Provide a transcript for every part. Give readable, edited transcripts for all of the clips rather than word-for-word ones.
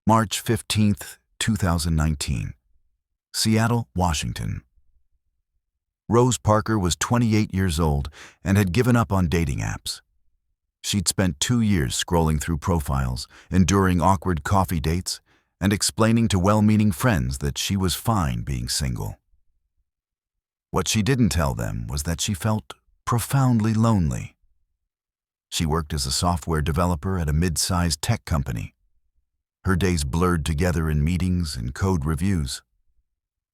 March 15th, 2019. Seattle, Washington. Rose Parker was 28 years old and had given up on dating apps. She'd spent 2 years scrolling through profiles, enduring awkward coffee dates, and explaining to well-meaning friends that she was fine being single. What she didn't tell them was that she felt profoundly lonely. She worked as a software developer at a mid-sized tech company. Her days blurred together in meetings and code reviews.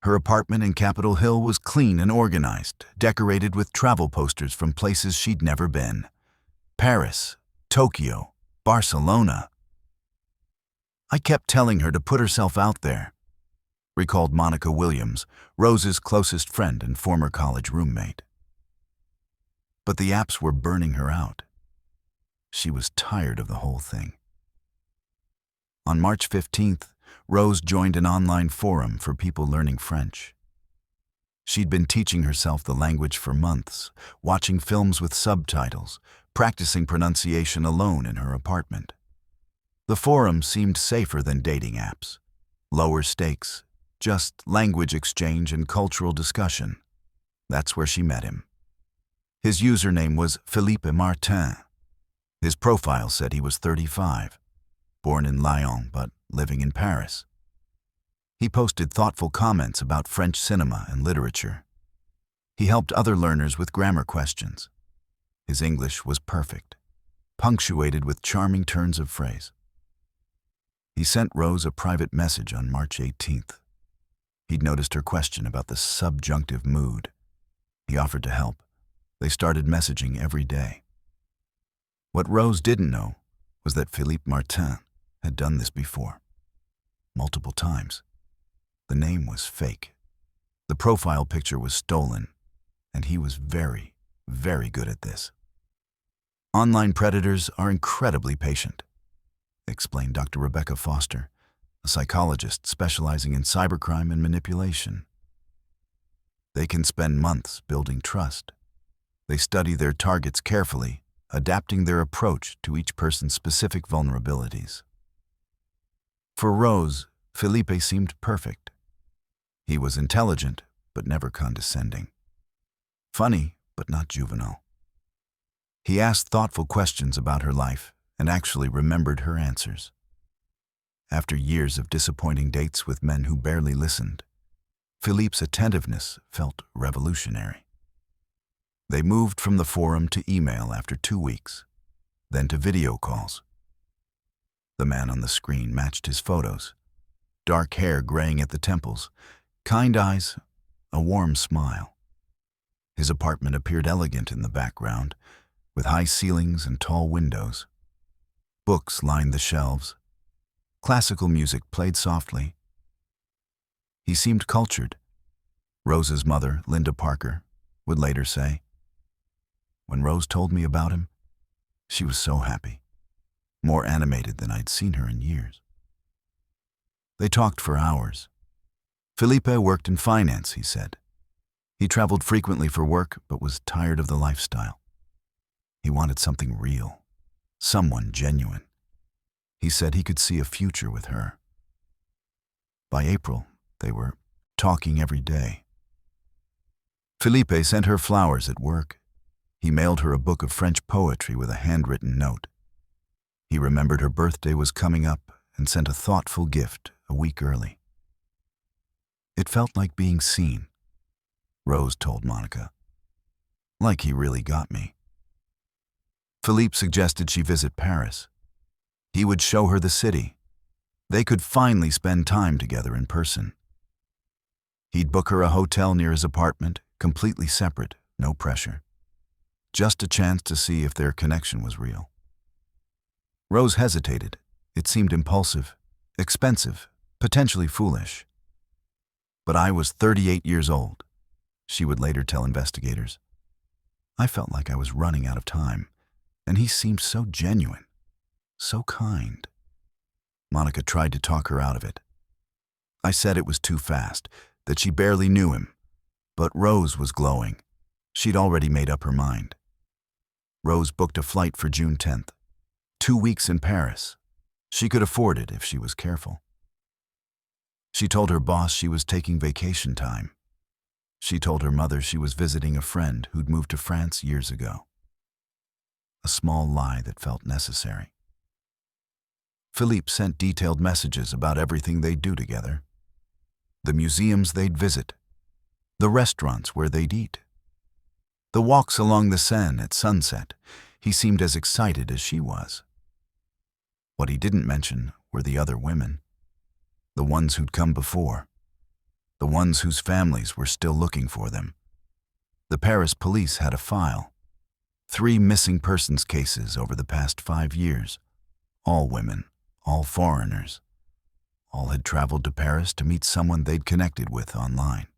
Her apartment in Capitol Hill was clean and organized, decorated with travel posters from places she'd never been. Paris, Tokyo, Barcelona. "I kept telling her to put herself out there," recalled Monica Williams, Rose's closest friend and former college roommate. But the apps were burning her out. She was tired of the whole thing. On March 15th, Rose joined an online forum for people learning French. She'd been teaching herself the language for months, watching films with subtitles, practicing pronunciation alone in her apartment. The forum seemed safer than dating apps. Lower stakes, just language exchange and cultural discussion. That's where she met him. His username was Philippe Martin. His profile said he was 35. Born in Lyon but living in Paris. He posted thoughtful comments about French cinema and literature. He helped other learners with grammar questions. His English was perfect, punctuated with charming turns of phrase. He sent Rose a private message on March 18th. He'd noticed her question about the subjunctive mood. He offered to help. They started messaging every day. What Rose didn't know was that Philippe Martin had done this before, multiple times. The name was fake. The profile picture was stolen, and he was very, very good at this. Online predators are incredibly patient, explained Dr. Rebecca Foster, a psychologist specializing in cybercrime and manipulation. They can spend months building trust. They study their targets carefully, adapting their approach to each person's specific vulnerabilities. For Rose, Felipe seemed perfect. He was intelligent, but never condescending. Funny, but not juvenile. He asked thoughtful questions about her life and actually remembered her answers. After years of disappointing dates with men who barely listened, Philippe's attentiveness felt revolutionary. They moved from the forum to email after 2 weeks, then to video calls. The man on the screen matched his photos. Dark hair graying at the temples, kind eyes, a warm smile. His apartment appeared elegant in the background, with high ceilings and tall windows. Books lined the shelves. Classical music played softly. He seemed cultured. Rose's mother, Linda Parker, would later say, "When Rose told me about him, she was so happy, more animated than I'd seen her in years." They talked for hours. Felipe worked in finance, he said. He traveled frequently for work, but was tired of the lifestyle. He wanted something real, someone genuine. He said he could see a future with her. By April, they were talking every day. Felipe sent her flowers at work. He mailed her a book of French poetry with a handwritten note. He remembered her birthday was coming up and sent a thoughtful gift a week early. It felt like being seen, Rose told Monica. Like he really got me. Philippe suggested she visit Paris. He would show her the city. They could finally spend time together in person. He'd book her a hotel near his apartment, completely separate, no pressure. Just a chance to see if their connection was real. Rose hesitated. It seemed impulsive, expensive, potentially foolish. But I was 38 years old, she would later tell investigators. I felt like I was running out of time, and he seemed so genuine, so kind. Monica tried to talk her out of it. I said it was too fast, that she barely knew him. But Rose was glowing. She'd already made up her mind. Rose booked a flight for June 10th. 2 weeks in Paris. She could afford it if she was careful. She told her boss she was taking vacation time. She told her mother she was visiting a friend who'd moved to France years ago. A small lie that felt necessary. Philippe sent detailed messages about everything they'd do together. The museums they'd visit. The restaurants where they'd eat. The walks along the Seine at sunset. He seemed as excited as she was. What he didn't mention were the other women. The ones who'd come before. The ones whose families were still looking for them. The Paris police had a file. 3 missing persons cases over the past 5 years. All women, all foreigners. All had traveled to Paris to meet someone they'd connected with online.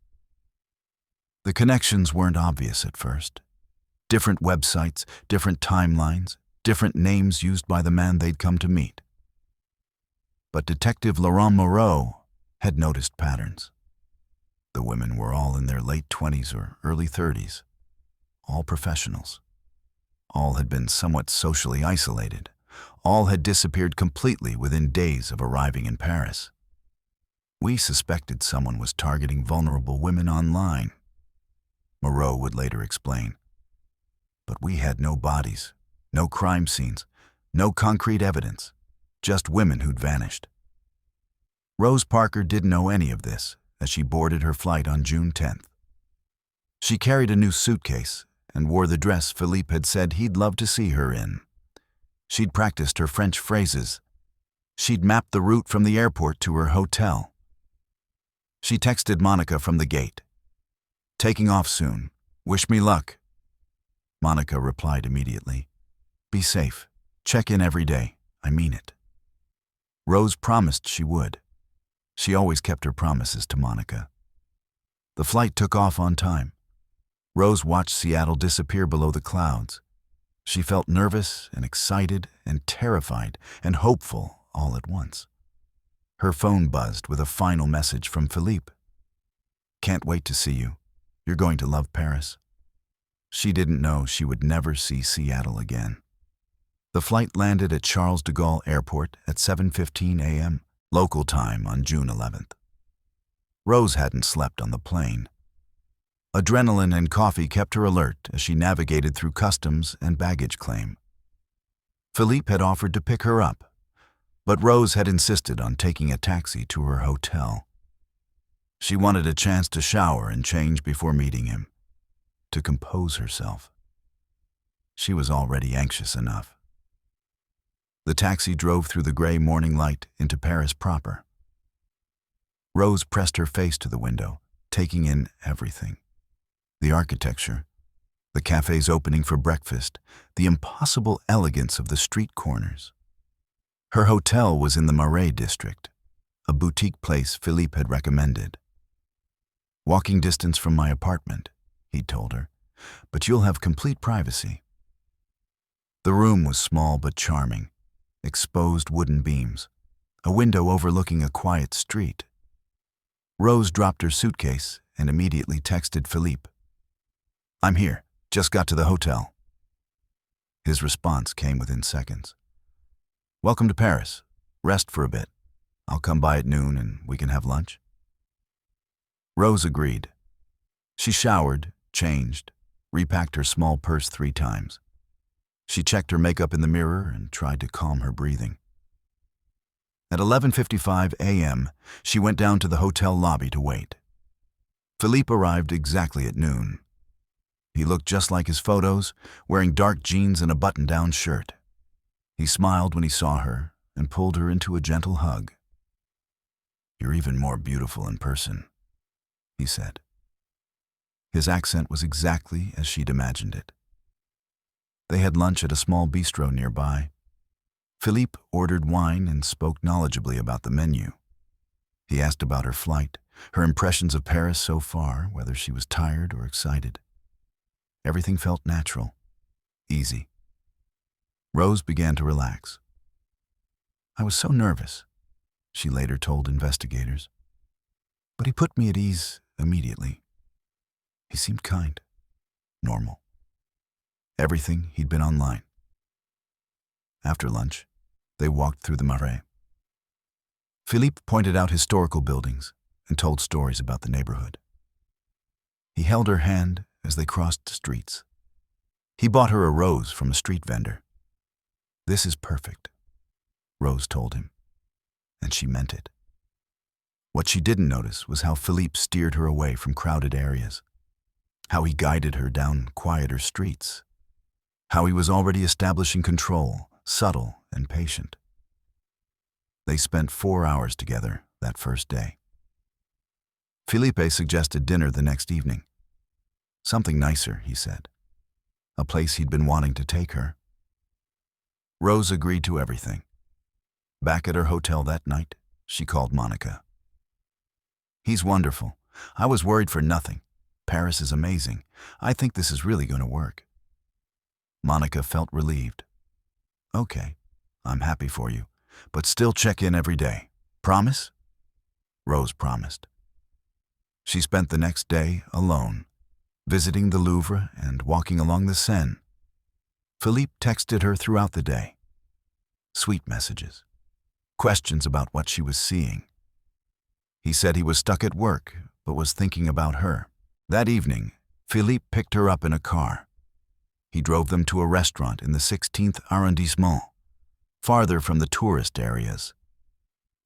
The connections weren't obvious at first. Different websites, different timelines, different names used by the man they'd come to meet. But Detective Laurent Moreau had noticed patterns. The women were all in their late 20s or early 30s, all professionals. All had been somewhat socially isolated. All had disappeared completely within days of arriving in Paris. We suspected someone was targeting vulnerable women online, Moreau would later explain. But we had no bodies, no crime scenes, no concrete evidence, just women who'd vanished. Rose Parker didn't know any of this as she boarded her flight on June 10th. She carried a new suitcase and wore the dress Philippe had said he'd love to see her in. She'd practiced her French phrases. She'd mapped the route from the airport to her hotel. She texted Monica from the gate. "Taking off soon. Wish me luck." Monica replied immediately. "Be safe. Check in every day. I mean it." Rose promised she would. She always kept her promises to Monica. The flight took off on time. Rose watched Seattle disappear below the clouds. She felt nervous and excited and terrified and hopeful all at once. Her phone buzzed with a final message from Philippe. "Can't wait to see you. You're going to love Paris." She didn't know she would never see Seattle again. The flight landed at Charles de Gaulle Airport at 7:15 a.m. local time on June 11th. Rose hadn't slept on the plane. Adrenaline and coffee kept her alert as she navigated through customs and baggage claim. Philippe had offered to pick her up, but Rose had insisted on taking a taxi to her hotel. She wanted a chance to shower and change before meeting him, to compose herself. She was already anxious enough. The taxi drove through the gray morning light into Paris proper. Rose pressed her face to the window, taking in everything. The architecture, the cafe's opening for breakfast, the impossible elegance of the street corners. Her hotel was in the Marais district, a boutique place Philippe had recommended. "Walking distance from my apartment," he'd told her, "but you'll have complete privacy." The room was small but charming. Exposed wooden beams, a window overlooking a quiet street. Rose dropped her suitcase and immediately texted Philippe. "I'm here. Just got to the hotel." His response came within seconds. "Welcome to Paris. Rest for a bit. I'll come by at noon and we can have lunch." Rose agreed. She showered, changed, repacked her small purse 3 times. She checked her makeup in the mirror and tried to calm her breathing. At 11:55 a.m., she went down to the hotel lobby to wait. Philippe arrived exactly at noon. He looked just like his photos, wearing dark jeans and a button-down shirt. He smiled when he saw her and pulled her into a gentle hug. "You're even more beautiful in person," he said. His accent was exactly as she'd imagined it. They had lunch at a small bistro nearby. Philippe ordered wine and spoke knowledgeably about the menu. He asked about her flight, her impressions of Paris so far, whether she was tired or excited. Everything felt natural, easy. Rose began to relax. "I was so nervous," she later told investigators. "But he put me at ease immediately. He seemed kind, normal. Everything he'd been online." After lunch, they walked through the Marais. Philippe pointed out historical buildings and told stories about the neighborhood. He held her hand as they crossed streets. He bought her a rose from a street vendor. "This is perfect," Rose told him, and she meant it. What she didn't notice was how Philippe steered her away from crowded areas, how he guided her down quieter streets, how he was already establishing control, subtle and patient. They spent 4 hours together that first day. Philippe suggested dinner the next evening. Something nicer, he said. A place he'd been wanting to take her. Rose agreed to everything. Back at her hotel that night, she called Monica. "He's wonderful. I was worried for nothing. Paris is amazing. I think this is really going to work." Monica felt relieved. "Okay, I'm happy for you, but still check in every day. Promise?" Rose promised. She spent the next day alone, visiting the Louvre and walking along the Seine. Philippe texted her throughout the day. Sweet messages. Questions about what she was seeing. He said he was stuck at work, but was thinking about her. That evening, Philippe picked her up in a car. He drove them to a restaurant in the 16th arrondissement, farther from the tourist areas.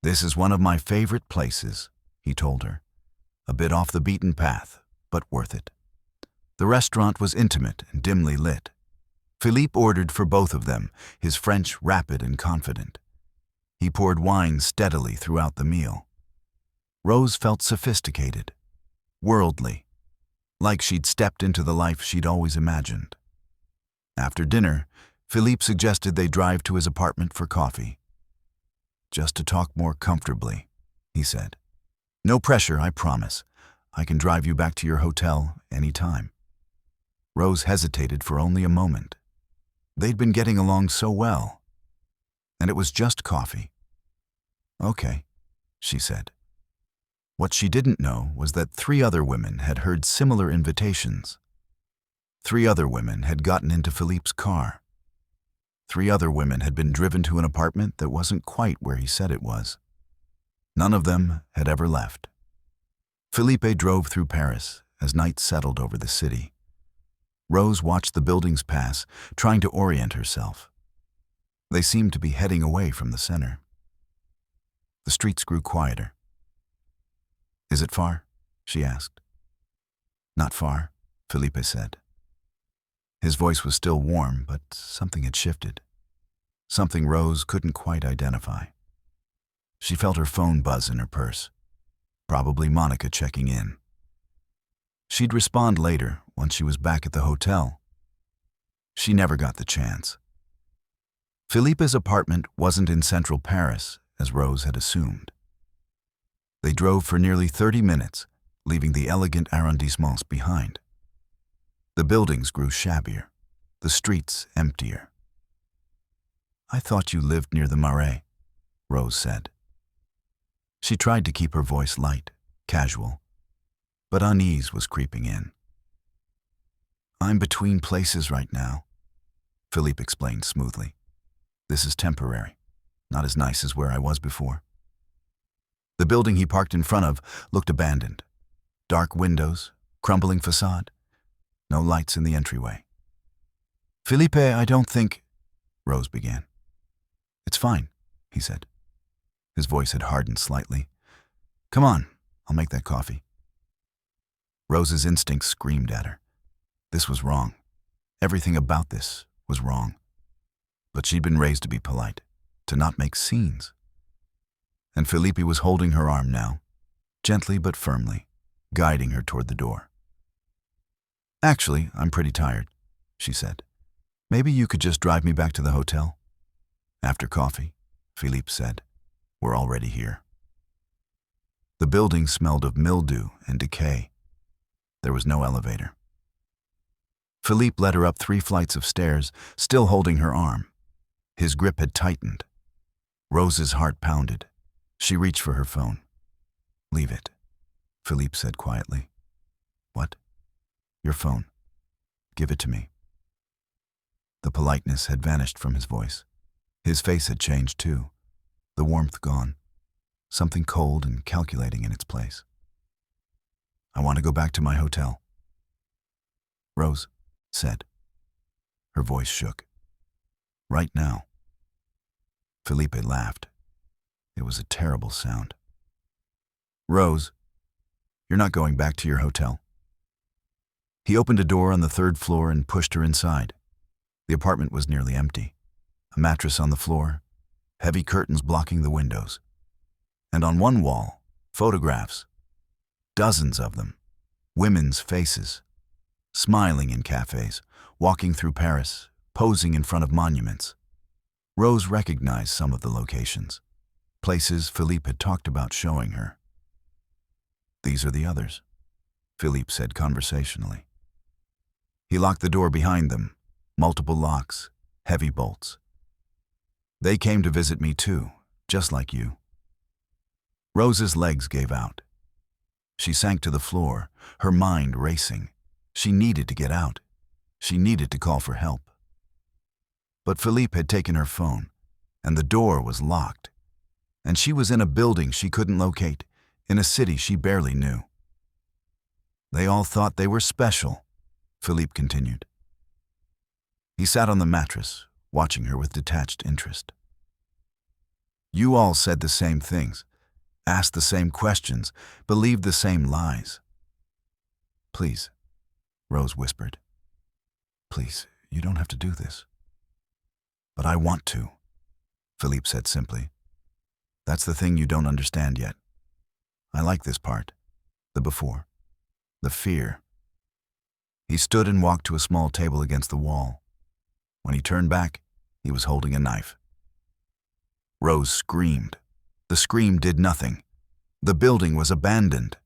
"This is one of my favorite places," he told her. "A bit off the beaten path, but worth it." The restaurant was intimate and dimly lit. Philippe ordered for both of them, his French rapid and confident. He poured wine steadily throughout the meal. Rose felt sophisticated, worldly, like she'd stepped into the life she'd always imagined. After dinner, Philippe suggested they drive to his apartment for coffee. "Just to talk more comfortably," he said. "No pressure, I promise. I can drive you back to your hotel any time." Rose hesitated for only a moment. They'd been getting along so well. And it was just coffee. "Okay," she said. What she didn't know was that 3 other women had heard similar invitations. 3 other women had gotten into Philippe's car. 3 other women had been driven to an apartment that wasn't quite where he said it was. None of them had ever left. Philippe drove through Paris as night settled over the city. Rose watched the buildings pass, trying to orient herself. They seemed to be heading away from the center. The streets grew quieter. "Is it far?" she asked. "Not far," Philippe said. His voice was still warm, but something had shifted. Something Rose couldn't quite identify. She felt her phone buzz in her purse. Probably Monica checking in. She'd respond later, once she was back at the hotel. She never got the chance. Philippe's apartment wasn't in central Paris, as Rose had assumed. They drove for nearly 30 minutes, leaving the elegant arrondissements behind. The buildings grew shabbier, the streets emptier. "I thought you lived near the Marais," Rose said. She tried to keep her voice light, casual, but unease was creeping in. "I'm between places right now," Philippe explained smoothly. "This is temporary, not as nice as where I was before." The building he parked in front of looked abandoned. Dark windows, crumbling facade, no lights in the entryway. "Philippe, I don't think—" Rose began. "It's fine," he said. His voice had hardened slightly. "Come on, I'll make that coffee." Rose's instincts screamed at her. This was wrong. Everything about this was wrong. But she'd been raised to be polite, to not make scenes. And Philippe was holding her arm now, gently but firmly, guiding her toward the door. "Actually, I'm pretty tired," she said. "Maybe you could just drive me back to the hotel?" "After coffee," Philippe said. "We're already here." The building smelled of mildew and decay. There was no elevator. Philippe led her up 3 flights of stairs, still holding her arm. His grip had tightened. Rose's heart pounded. She reached for her phone. "Leave it," Philippe said quietly. "What?" "Your phone. Give it to me." The politeness had vanished from his voice. His face had changed too, the warmth gone. something cold and calculating in its place. "I want to go back to my hotel," Rose said. Her voice shook. "Right now." Felipe laughed. It was a terrible sound. "Rose, you're not going back to your hotel." He opened a door on the 3rd floor and pushed her inside. The apartment was nearly empty. A mattress on the floor, heavy curtains blocking the windows. And on one wall, photographs, dozens of them, women's faces, smiling in cafes, walking through Paris, posing in front of monuments. Rose recognized some of the locations, places Philippe had talked about showing her. "These are the others," Philippe said conversationally. He locked the door behind them, multiple locks, heavy bolts. "They came to visit me too, just like you." Rose's legs gave out. She sank to the floor, her mind racing. She needed to get out. She needed to call for help. But Philippe had taken her phone, and the door was locked. And she was in a building she couldn't locate, in a city she barely knew. "They all thought they were special," Philippe continued. He sat on the mattress, watching her with detached interest. "You all said the same things, asked the same questions, believed the same lies." "Please," Rose whispered. "Please, you don't have to do this." "But I want to," Philippe said simply. "That's the thing you don't understand yet. I like this part, the before, the fear." He stood and walked to a small table against the wall. When he turned back, he was holding a knife. Rose screamed. The scream did nothing. The building was abandoned.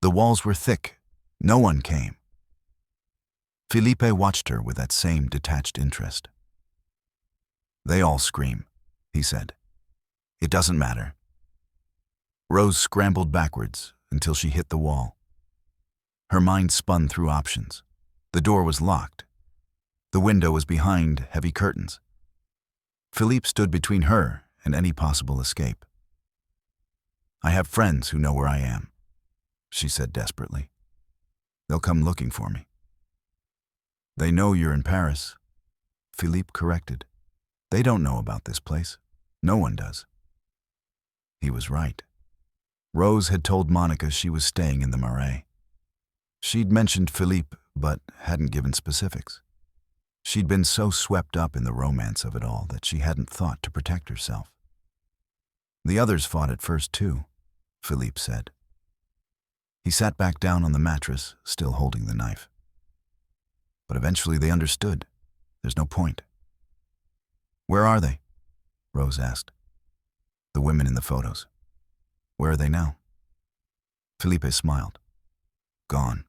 The walls were thick. No one came. Felipe watched her with that same detached interest. "They all scream," he said. "It doesn't matter." Rose scrambled backwards until she hit the wall. Her mind spun through options. The door was locked. The window was behind heavy curtains. Philippe stood between her and any possible escape. "I have friends who know where I am," she said desperately. "They'll come looking for me." "They know you're in Paris," Philippe corrected. "They don't know about this place. No one does." He was right. Rose had told Monica she was staying in the Marais. She'd mentioned Philippe, but hadn't given specifics. She'd been so swept up in the romance of it all that she hadn't thought to protect herself. "The others fought at first too," Philippe said. He sat back down on the mattress, still holding the knife. "But eventually they understood. There's no point." "Where are they?" Rose asked. "The women in the photos. Where are they now?" Felipe smiled. "Gone."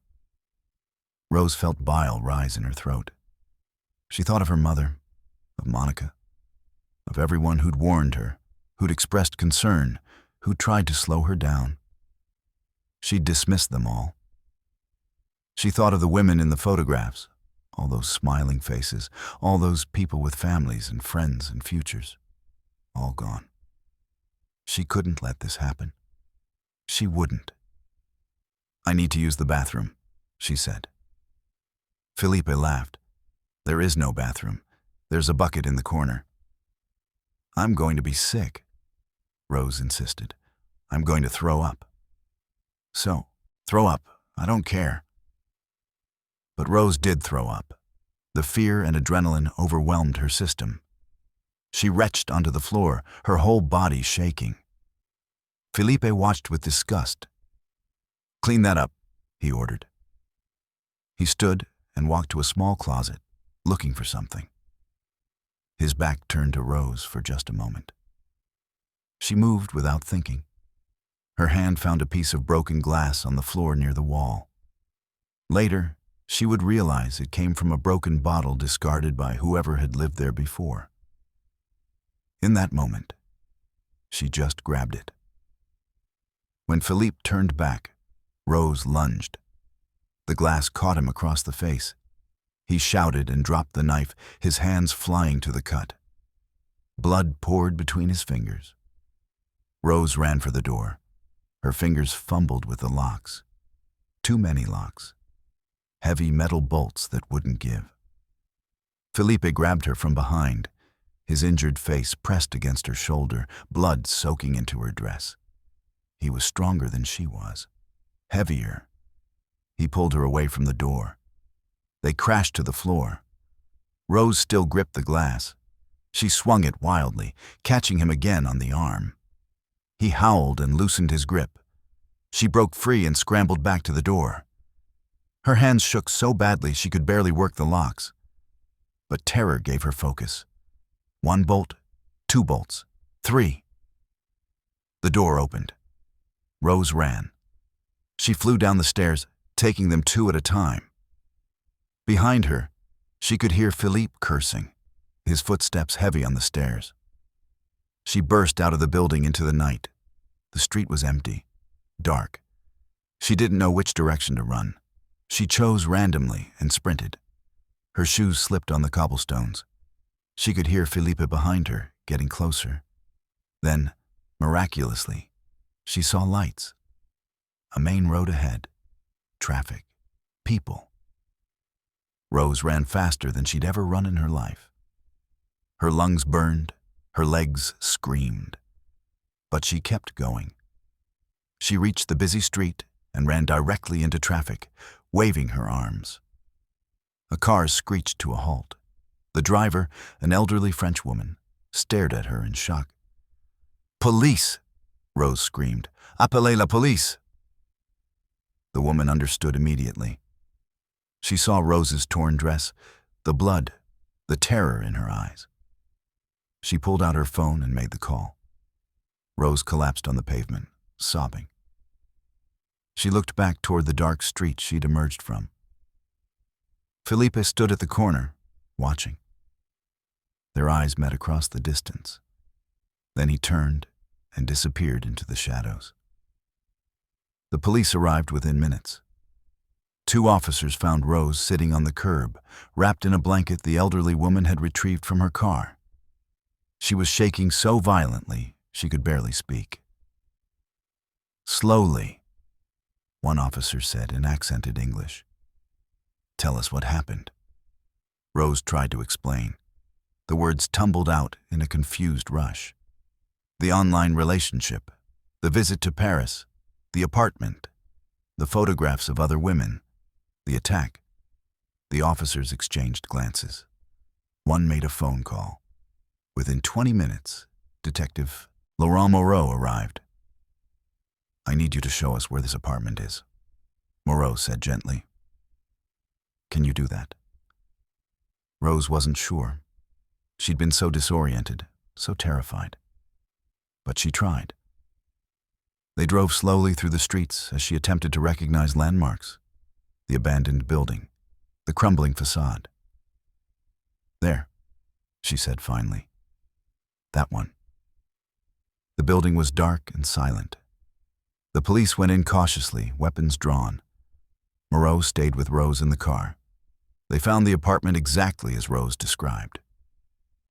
Rose felt bile rise in her throat. She thought of her mother, of Monica, of everyone who'd warned her, who'd expressed concern, who'd tried to slow her down. She'd dismissed them all. She thought of the women in the photographs, all those smiling faces, all those people with families and friends and futures. All gone. She couldn't let this happen. She wouldn't. "I need to use the bathroom," she said. Felipe laughed. "There is no bathroom. There's a bucket in the corner." "I'm going to be sick," Rose insisted. "I'm going to throw up." "So, throw up. I don't care." But Rose did throw up. The fear and adrenaline overwhelmed her system. She retched onto the floor, her whole body shaking. Felipe watched with disgust. "Clean that up," he ordered. He stood and walked to a small closet, looking for something. His back turned to Rose for just a moment. She moved without thinking. Her hand found a piece of broken glass on the floor near the wall. Later, she would realize it came from a broken bottle discarded by whoever had lived there before. In that moment, she just grabbed it. When Philippe turned back, Rose lunged. The glass caught him across the face. He shouted and dropped the knife, his hands flying to the cut. Blood poured between his fingers. Rose ran for the door. Her fingers fumbled with the locks. Too many locks. Heavy metal bolts that wouldn't give. Felipe grabbed her from behind, his injured face pressed against her shoulder, blood soaking into her dress. He was stronger than she was. Heavier. He pulled her away from the door. They crashed to the floor. Rose still gripped the glass. She swung it wildly, catching him again on the arm. He howled and loosened his grip. She broke free and scrambled back to the door. Her hands shook so badly she could barely work the locks. But terror gave her focus. 1 bolt, 2 bolts, 3. The door opened. Rose ran. She flew down the stairs, taking them 2 at a time. Behind her, she could hear Philippe cursing, his footsteps heavy on the stairs. She burst out of the building into the night. The street was empty, dark. She didn't know which direction to run. She chose randomly and sprinted. Her shoes slipped on the cobblestones. She could hear Felipe behind her, getting closer. Then, miraculously, she saw lights. A main road ahead. Traffic. People. Rose ran faster than she'd ever run in her life. Her lungs burned, her legs screamed. But she kept going. She reached the busy street and ran directly into traffic, waving her arms. A car screeched to a halt. The driver, an elderly French woman, stared at her in shock. "Police!" Rose screamed. "Appelez la police!" The woman understood immediately. She saw Rose's torn dress, the blood, the terror in her eyes. She pulled out her phone and made the call. Rose collapsed on the pavement, sobbing. She looked back toward the dark street she'd emerged from. Felipe stood at the corner, watching. Their eyes met across the distance. Then he turned and disappeared into the shadows. The police arrived within minutes. 2 officers found Rose sitting on the curb, wrapped in a blanket the elderly woman had retrieved from her car. She was shaking so violently she could barely speak. "Slowly," one officer said in accented English. "Tell us what happened." Rose tried to explain. The words tumbled out in a confused rush. The online relationship, the visit to Paris, the apartment, the photographs of other women, the attack. The officers exchanged glances. One made a phone call. Within 20 minutes, Detective Laurent Moreau arrived. "I need you to show us where this apartment is," Moreau said gently. "Can you do that?" Rose wasn't sure. She'd been so disoriented, so terrified. But she tried. They drove slowly through the streets as she attempted to recognize landmarks. The abandoned building, the crumbling facade. "There," she said finally. "That one." The building was dark and silent. The police went in cautiously, weapons drawn. Moreau stayed with Rose in the car. They found the apartment exactly as Rose described.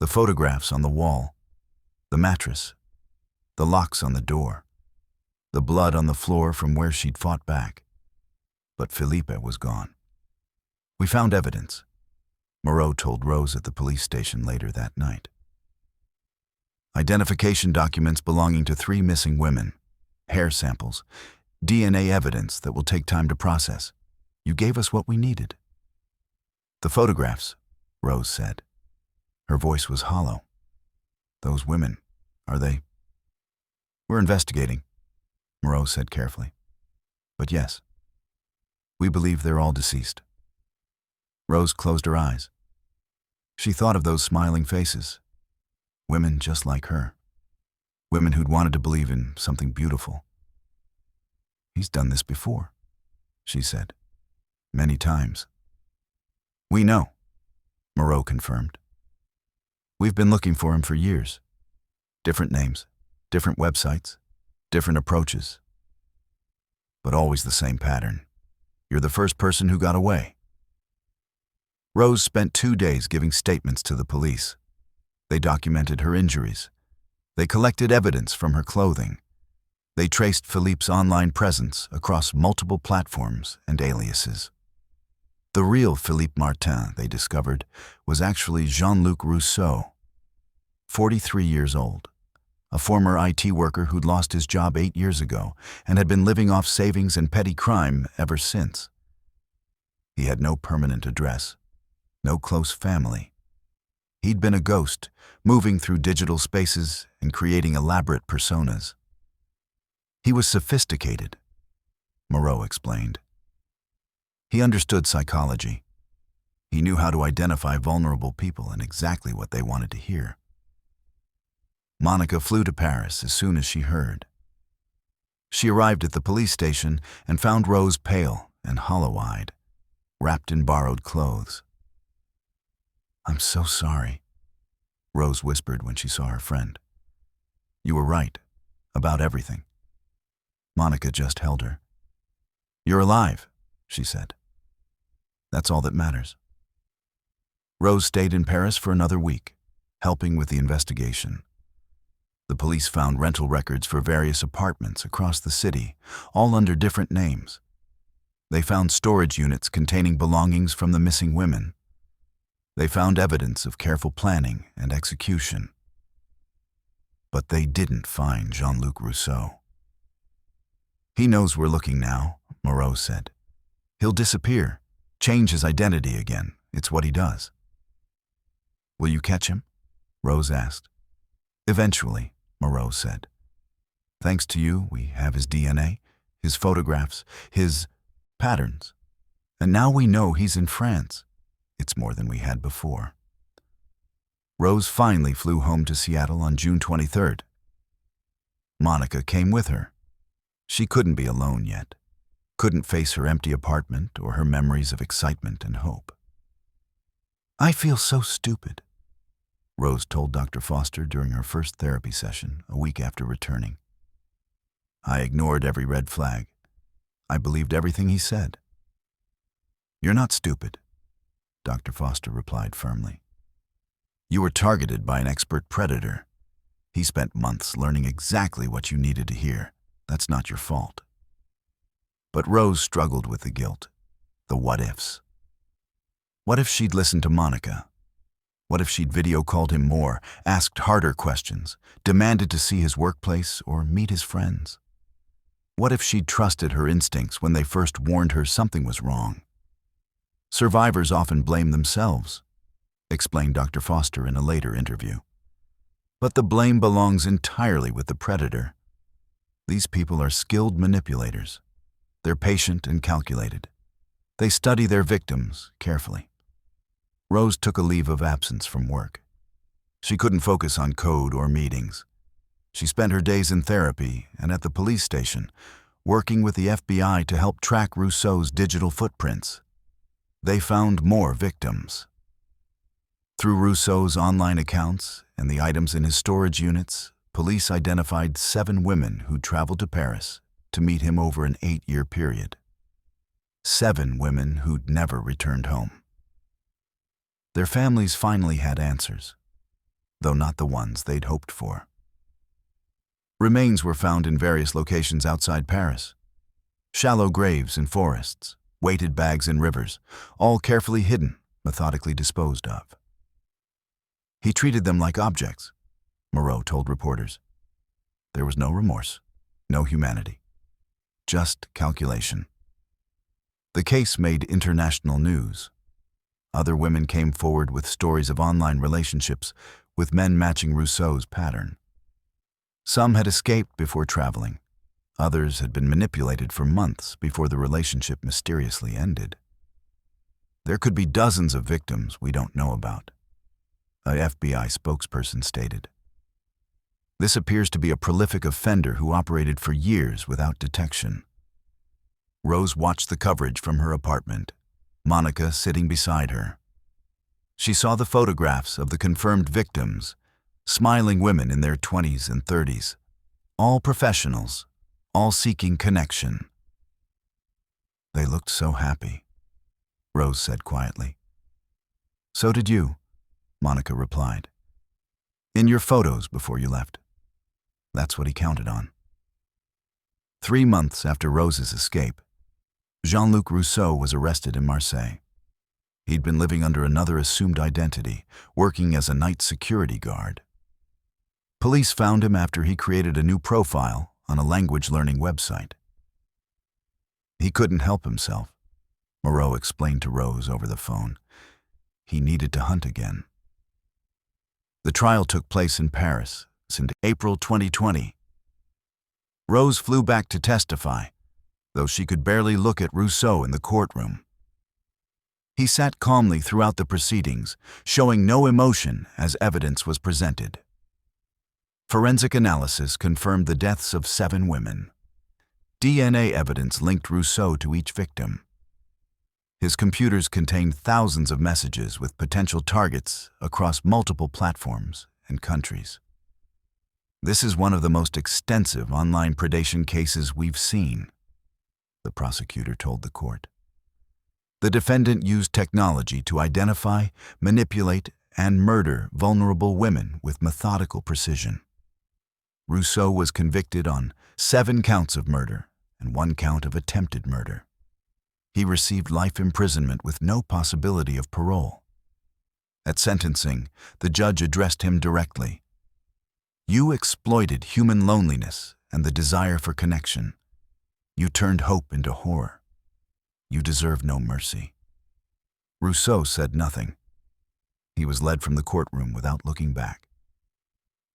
The photographs on the wall, the mattress, the locks on the door, the blood on the floor from where she'd fought back. But Felipe was gone. "We found evidence," Moreau told Rose at the police station later that night. "Identification documents belonging to 3 missing women, hair samples, DNA evidence that will take time to process. You gave us what we needed." "The photographs," Rose said. Her voice was hollow. "Those women, are they?" "We're investigating," Moreau said carefully. "But yes, we believe they're all deceased." Rose closed her eyes. She thought of those smiling faces. Women just like her. Women who'd wanted to believe in something beautiful. "He's done this before," she said. "Many times." "We know," Moreau confirmed. "We've been looking for him for years. Different names, different websites, different approaches. But always the same pattern. You're the first person who got away." Rose spent 2 days giving statements to the police. They documented her injuries, They collected evidence from her clothing. They traced Philippe's online presence across multiple platforms and aliases. The real Philippe Martin, they discovered, was actually Jean-Luc Rousseau, 43 years old, a former IT worker who'd lost his job 8 years ago and had been living off savings and petty crime ever since. He had no permanent address, no close family. He'd been a ghost, moving through digital spaces and creating elaborate personas. He was sophisticated, Moreau explained. He understood psychology. He knew how to identify vulnerable people and exactly what they wanted to hear. Monica flew to Paris as soon as she heard. She arrived at the police station and found Rose pale and hollow-eyed, wrapped in borrowed clothes. "I'm so sorry," Rose whispered when she saw her friend. "You were right, about everything." Monica just held her. "You're alive," she said. "That's all that matters." Rose stayed in Paris for another week, helping with the investigation. The police found rental records for various apartments across the city, all under different names. They found storage units containing belongings from the missing women. They found evidence of careful planning and execution. But they didn't find Jean-Luc Rousseau. "He knows we're looking now," Moreau said. "He'll disappear, change his identity again. It's what he does." "Will you catch him?" Rose asked. "Eventually," Moreau said. "Thanks to you, we have his DNA, his photographs, his patterns. And now we know he's in France. It's more than we had before." Rose finally flew home to Seattle on June 23rd. Monica came with her. She couldn't be alone yet, couldn't face her empty apartment or her memories of excitement and hope. "I feel so stupid," Rose told Dr. Foster during her first therapy session a week after returning. "I ignored every red flag. I believed everything he said." "You're not stupid," Dr. Foster replied firmly. "You were targeted by an expert predator. He spent months learning exactly what you needed to hear. That's not your fault." But Rose struggled with the guilt, the what-ifs. What if she'd listened to Monica? What if she'd video called him more, asked harder questions, demanded to see his workplace or meet his friends? What if she'd trusted her instincts when they first warned her something was wrong? "Survivors often blame themselves," explained Dr. Foster in a later interview. "But the blame belongs entirely with the predator. These people are skilled manipulators. They're patient and calculated. They study their victims carefully." Rose took a leave of absence from work. She couldn't focus on code or meetings. She spent her days in therapy and at the police station, working with the FBI to help track Rousseau's digital footprints. They found more victims. Through Rousseau's online accounts and the items in his storage units, police identified 7 women who'd traveled to Paris to meet him over an 8-year period. 7 women who'd never returned home. Their families finally had answers, though not the ones they'd hoped for. Remains were found in various locations outside Paris. Shallow graves in forests, weighted bags in rivers, all carefully hidden, methodically disposed of. "He treated them like objects," Moreau told reporters. There was no remorse, no humanity, just calculation. The case made international news. Other women came forward with stories of online relationships with men matching Rousseau's pattern. Some had escaped before traveling. Others had been manipulated for months before the relationship mysteriously ended. There could be dozens of victims we don't know about, a FBI spokesperson stated. This appears to be a prolific offender who operated for years without detection. Rose watched the coverage from her apartment, Monica sitting beside her. She saw the photographs of the confirmed victims, smiling women in their 20s and 30s, all professionals, all seeking connection. "They looked so happy," Rose said quietly. "So did you," Monica replied. "In your photos before you left, That's what he counted on. 3 months after Rose's escape, Jean-Luc Rousseau was arrested in Marseille. He'd been living under another assumed identity, working as a night security guard. Police found him after he created a new profile on a language learning website. He couldn't help himself, Moreau explained to Rose over the phone. He needed to hunt again. The trial took place in Paris in April 2020. Rose flew back to testify, though she could barely look at Rousseau in the courtroom. He sat calmly throughout the proceedings, showing no emotion as evidence was presented. Forensic analysis confirmed the deaths of 7 women. DNA evidence linked Rousseau to each victim. His computers contained thousands of messages with potential targets across multiple platforms and countries. This is one of the most extensive online predation cases we've seen, the prosecutor told the court. The defendant used technology to identify, manipulate, and murder vulnerable women with methodical precision. Rousseau was convicted on 7 counts of murder and 1 count of attempted murder. He received life imprisonment with no possibility of parole. At sentencing, the judge addressed him directly. "You exploited human loneliness and the desire for connection. You turned hope into horror. You deserve no mercy." Rousseau said nothing. He was led from the courtroom without looking back.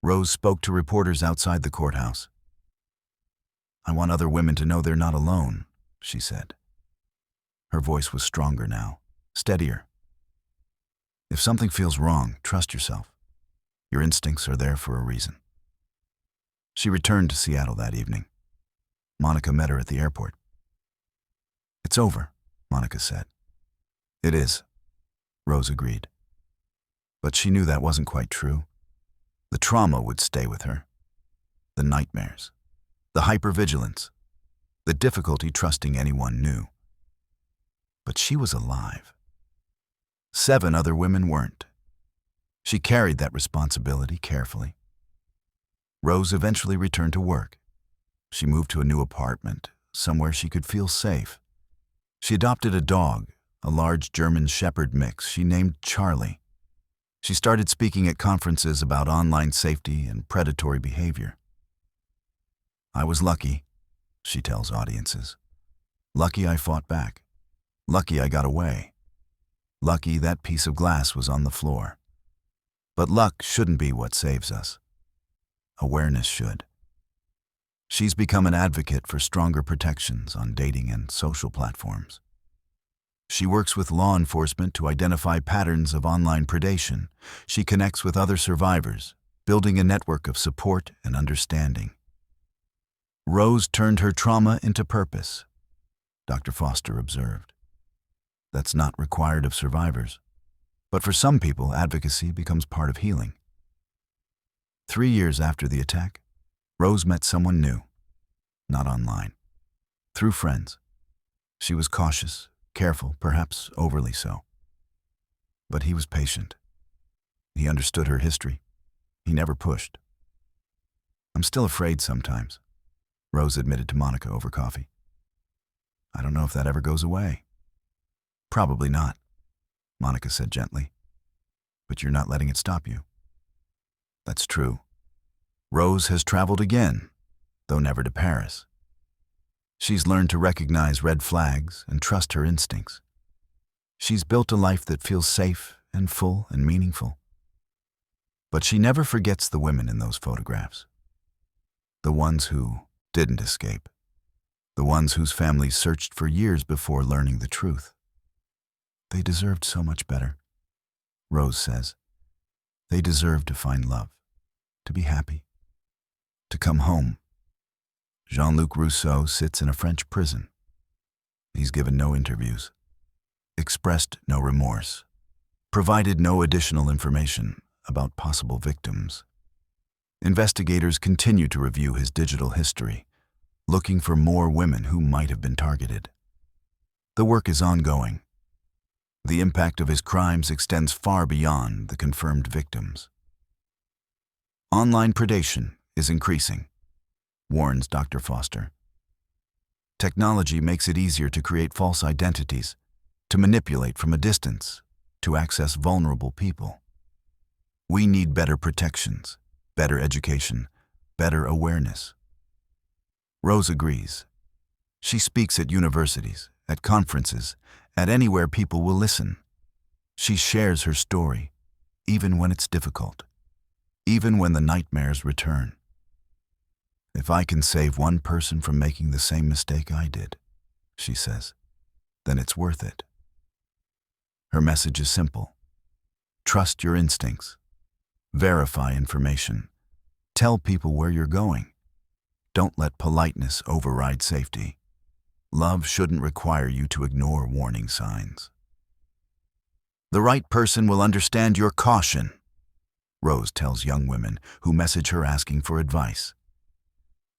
Rose spoke to reporters outside the courthouse. "I want other women to know they're not alone," she said. Her voice was stronger now, steadier. "If something feels wrong, trust yourself. Your instincts are there for a reason." She returned to Seattle that evening. Monica met her at the airport. "It's over," Monica said. "It is," Rose agreed. But she knew that wasn't quite true. The trauma would stay with her. The nightmares, the hypervigilance, the difficulty trusting anyone new. But she was alive. 7 other women weren't. She carried that responsibility carefully. Rose eventually returned to work. She moved to a new apartment, somewhere she could feel safe. She adopted a dog, a large German Shepherd mix she named Charlie. She started speaking at conferences about online safety and predatory behavior. "I was lucky," she tells audiences. "Lucky I fought back. Lucky I got away. Lucky that piece of glass was on the floor. But luck shouldn't be what saves us. Awareness should." She's become an advocate for stronger protections on dating and social platforms. She works with law enforcement to identify patterns of online predation. She connects with other survivors, building a network of support and understanding. Rose turned her trauma into purpose, Dr. Foster observed. That's not required of survivors, but for some people, advocacy becomes part of healing. 3 years after the attack, Rose met someone new, not online, through friends. She was cautious, careful, perhaps overly so. But he was patient. He understood her history. He never pushed. "I'm still afraid sometimes," Rose admitted to Monica over coffee. "I don't know if that ever goes away." "Probably not," Monica said gently. "But you're not letting it stop you." That's true. Rose has traveled again, though never to Paris. She's learned to recognize red flags and trust her instincts. She's built a life that feels safe and full and meaningful. But she never forgets the women in those photographs. The ones who didn't escape. The ones whose families searched for years before learning the truth. They deserved so much better, Rose says. They deserved to find love, to be happy, to come home. Jean-Luc Rousseau sits in a French prison. He's given no interviews, expressed no remorse, provided no additional information about possible victims. Investigators continue to review his digital history, looking for more women who might have been targeted. The work is ongoing. The impact of his crimes extends far beyond the confirmed victims. Online predation is increasing. warns Dr. Foster. Technology makes it easier to create false identities, to manipulate from a distance, to access vulnerable people. We need better protections, better education, better awareness. Rose agrees. She speaks at universities, at conferences, at anywhere people will listen. She shares her story, even when it's difficult, even when the nightmares return. If I can save one person from making the same mistake I did, she says, then it's worth it. Her message is simple. Trust your instincts. Verify information. Tell people where you're going. Don't let politeness override safety. Love shouldn't require you to ignore warning signs. The right person will understand your caution, Rose tells young women who message her asking for advice.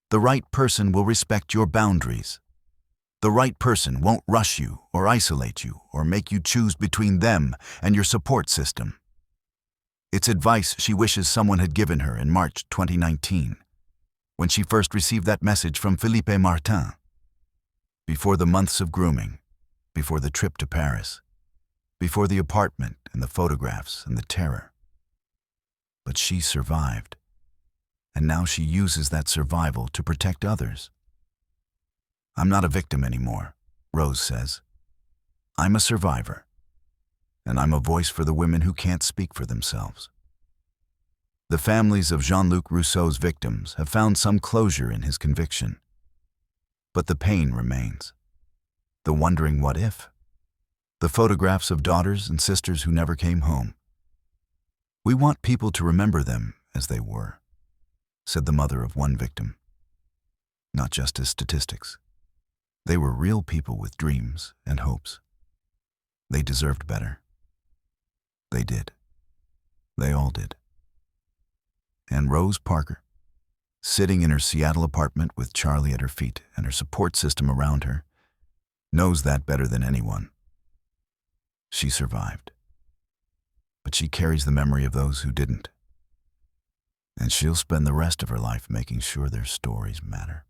The right person will respect your boundaries. The right person won't rush you or isolate you or make you choose between them and your support system. It's advice she wishes someone had given her in March 2019, when she first received that message from Philippe Martin. Before the months of grooming, before the trip to Paris, before the apartment and the photographs and the terror. But she survived, and now she uses that survival to protect others. I'm not a victim anymore, Rose says. I'm a survivor, and I'm a voice for the women who can't speak for themselves. The families of Jean-Luc Rousseau's victims have found some closure in his conviction. But the pain remains. The wondering what if. The photographs of daughters and sisters who never came home. We want people to remember them as they were, said the mother of one victim. Not just as statistics. They were real people with dreams and hopes. They deserved better. They did. They all did. And Rose Parker, sitting in her Seattle apartment with Charlie at her feet and her support system around her, knows that better than anyone. She survived. But she carries the memory of those who didn't. And she'll spend the rest of her life making sure their stories matter.